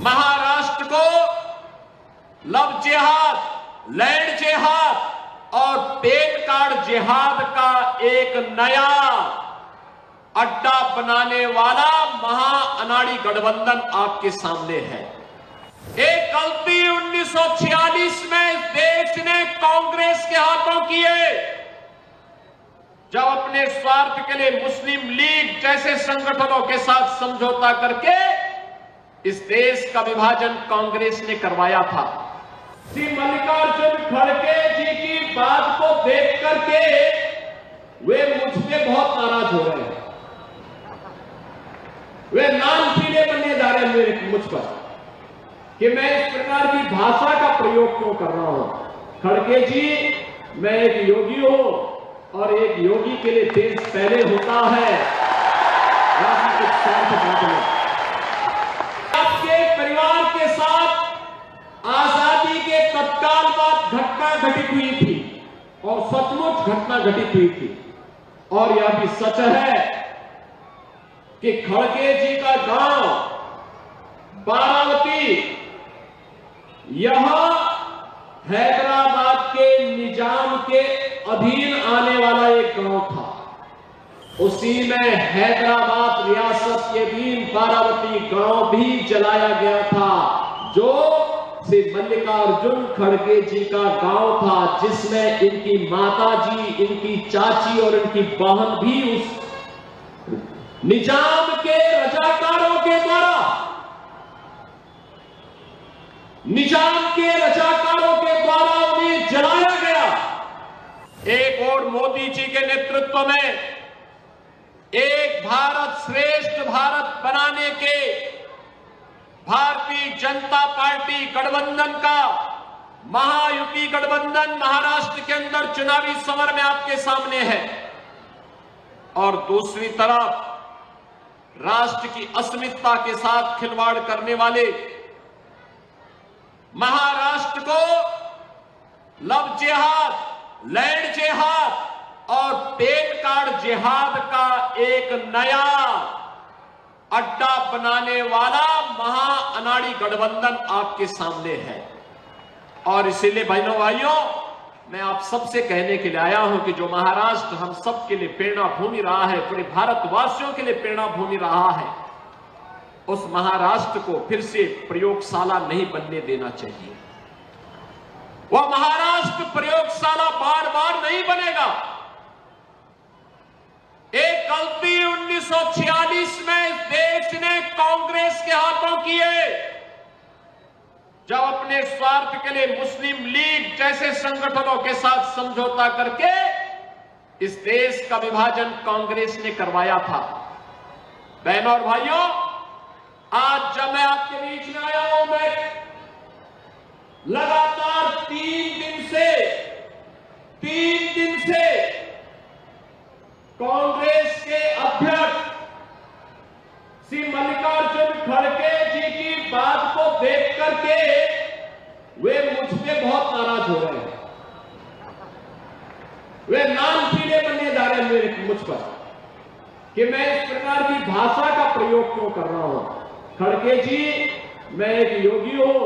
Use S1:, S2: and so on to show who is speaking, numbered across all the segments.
S1: महाराष्ट्र को लव जिहाद, लैंड जिहाद और पेन कार्ड जिहाद का एक नया अड्डा बनाने वाला महाअनाड़ी गठबंधन आपके सामने है। एक गलती 1946 में इस देश ने कांग्रेस के हाथों की है, जब अपने स्वार्थ के लिए मुस्लिम लीग जैसे संगठनों के साथ समझौता करके इस देश का विभाजन कांग्रेस ने करवाया था। श्री मल्लिकार्जुन खड़गे जी की बात को देख करके वे मुझ पे बहुत नाराज हो रहे हैं। वे नाम पीले बनने जा रहे हैं मेरे मुझ पर कि मैं इस प्रकार की भाषा का प्रयोग क्यों कर रहा हूं। खड़गे जी, मैं एक योगी हूं और एक योगी के लिए देश पहले होता है, कुछ स्वार्थ बात नहीं। आपके परिवार के साथ आजादी के तत्काल बाद घटना घटित हुई थी और सचमुच घटना घटित हुई थी, और यह भी सच है कि खड़गे जी का गांव बारावती यह हैदराबाद के निजाम के अधीन आने वाला एक गांव था। उसी में हैदराबाद रियासत के अधीन बारावती गांव भी जलाया गया था, जो श्री मल्लिकार्जुन खड़गे जी का गांव था, जिसमें इनकी माता जी, इनकी चाची और इनकी बहन भी उस निजाम के रजाकारों के द्वारा, उन्हें जलाया गया। एक और मोदी जी के नेतृत्व में एक भारत श्रेष्ठ भारत बनाने के भारतीय जनता पार्टी गठबंधन का महायुति गठबंधन महाराष्ट्र के अंदर चुनावी समर में आपके सामने है, और दूसरी तरफ राष्ट्र की अस्मिता के साथ खिलवाड़ करने वाले महाराष्ट्र को लव जिहाद, लैंड जिहाद और पेन कार्ड जिहाद का एक नया अड्डा बनाने वाला महाअनाड़ी गठबंधन आपके सामने है। और इसीलिए बहनों भाइयों, मैं आप सबसे कहने के लिए आया हूं कि जो महाराष्ट्र हम सब के लिए प्रेरणा भूमि रहा है, पूरे भारतवासियों के लिए प्रेरणा भूमि रहा है, उस महाराष्ट्र को फिर से प्रयोगशाला नहीं बनने देना चाहिए। वह महाराष्ट्र प्रयोगशाला बार बार नहीं बनेगा। एक गलती 1946 में इस देश ने कांग्रेस के हाथों की है, जब अपने स्वार्थ के लिए मुस्लिम लीग जैसे संगठनों के साथ समझौता करके इस देश का विभाजन कांग्रेस ने करवाया था। बहनों और भाइयों, आज जब मैं आपके बीच में आया हूं, मैं लगातार 3 दिन से कांग्रेस के अध्यक्ष श्री मल्लिकार्जुन खड़गे जी की बात को देख करके वे मुझ पे बहुत नाराज हो रहे हैं। वे नाम पीले बनने जा रहे हैं मेरे मुझ पर कि मैं इस प्रकार की भाषा का प्रयोग क्यों कर रहा हूं। खड़गे जी, मैं एक योगी हूं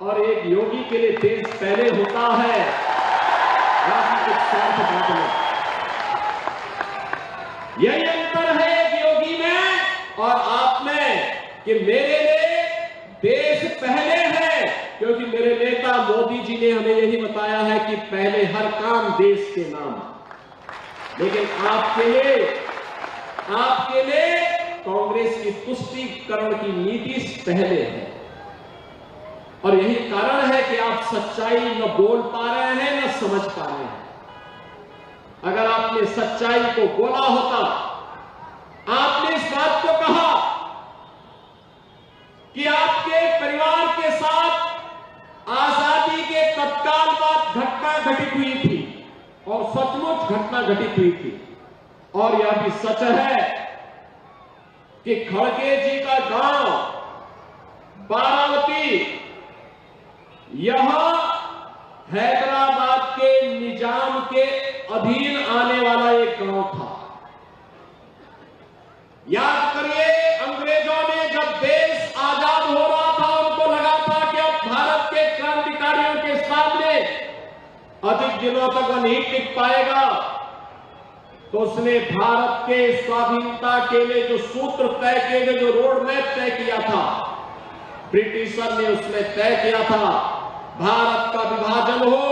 S1: और एक योगी के लिए देश पहले होता है, कुछ स्वार्थ बात नहीं। यही अंतर है एक योगी में और आप में कि मेरे लिए देश पहले है, क्योंकि मेरे नेता मोदी जी ने हमें यही बताया है कि पहले हर काम देश के नाम। लेकिन आपके लिए कांग्रेस की तुष्टीकरण की नीति पहले है, और यही कारण है कि आप सच्चाई न बोल पा रहे हैं न समझ पा रहे हैं। अगर आपने सच्चाई को बोला होता, आपने इस बात को कहा कि आपके परिवार के साथ आजादी के तत्काल बाद घटना घटित हुई थी और सचमुच घटना घटित हुई थी, और यह भी सच है कि खड़गे जी का गांव बारावती यह हैदराबाद के निजाम के अधीन आने वाला एक गांव था। याद करिए, अंग्रेजों ने जब देश आजाद हो रहा था अधिक दिनों तक वह नहीं टिक पाएगा, तो उसने भारत के स्वाधीनता के लिए जो सूत्र तय किए गए, जो रोड मैप तय किया था, ब्रिटिशर ने उसमें तय किया था भारत का विभाजन हो।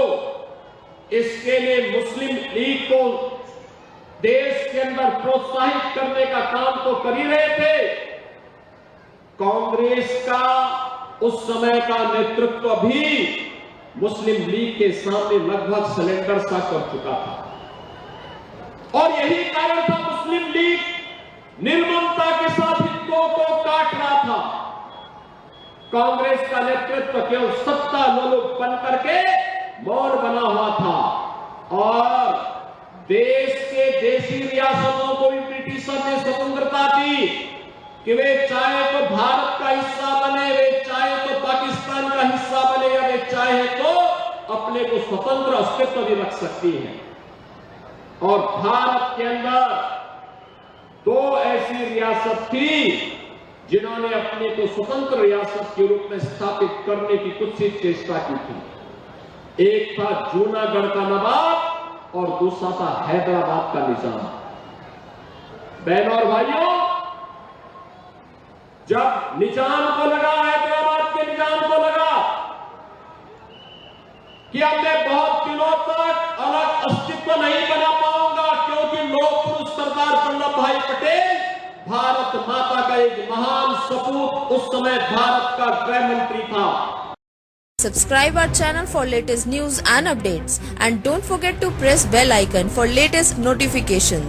S1: इसके लिए मुस्लिम लीग को देश के अंदर प्रोत्साहित करने का काम तो कर ही रहे थे। कांग्रेस का उस समय का नेतृत्व भी मुस्लिम लीग के सामने लगभग सरेंडर सा कर चुका था, और यही कारण था मुस्लिम लीग निर्ममता के साथ हिंदुओं को काट रहा था। कांग्रेस का नेतृत्व केवल सत्ता लोलुप बन करके मौन बना हुआ था, और देश के देशी रियासतों को भी ब्रिटिशर ने स्वतंत्रता दी कि वे चाहे तो भारत का हिस्सा बने, वे चाहे तो पाकिस्तान का हिस्सा बने, या वे चाहे तो अपने को स्वतंत्र अस्तित्व भी रख सकती है। और भारत के अंदर दो ऐसी रियासत थी जिन्होंने अपने को स्वतंत्र रियासत के रूप में स्थापित करने की कुछ ही चेष्टा की थी। एक था जूनागढ़ का नवाब और दूसरा था हैदराबाद का निजाम। बहनों और भाइयों, जब निजाम को लगा, हैदराबाद के निजाम को लगा कि अब मैं बहुत दिनों तक अलग अस्तित्व नहीं बना पाऊंगा, क्योंकि लौह पुरुष सरदार वल्लभ भाई पटेल भारत माता का एक महान सपूत, उस समय भारत का गृह मंत्री था।
S2: Subscribe our channel for latest news and updates, and don't forget to press bell icon for latest notifications.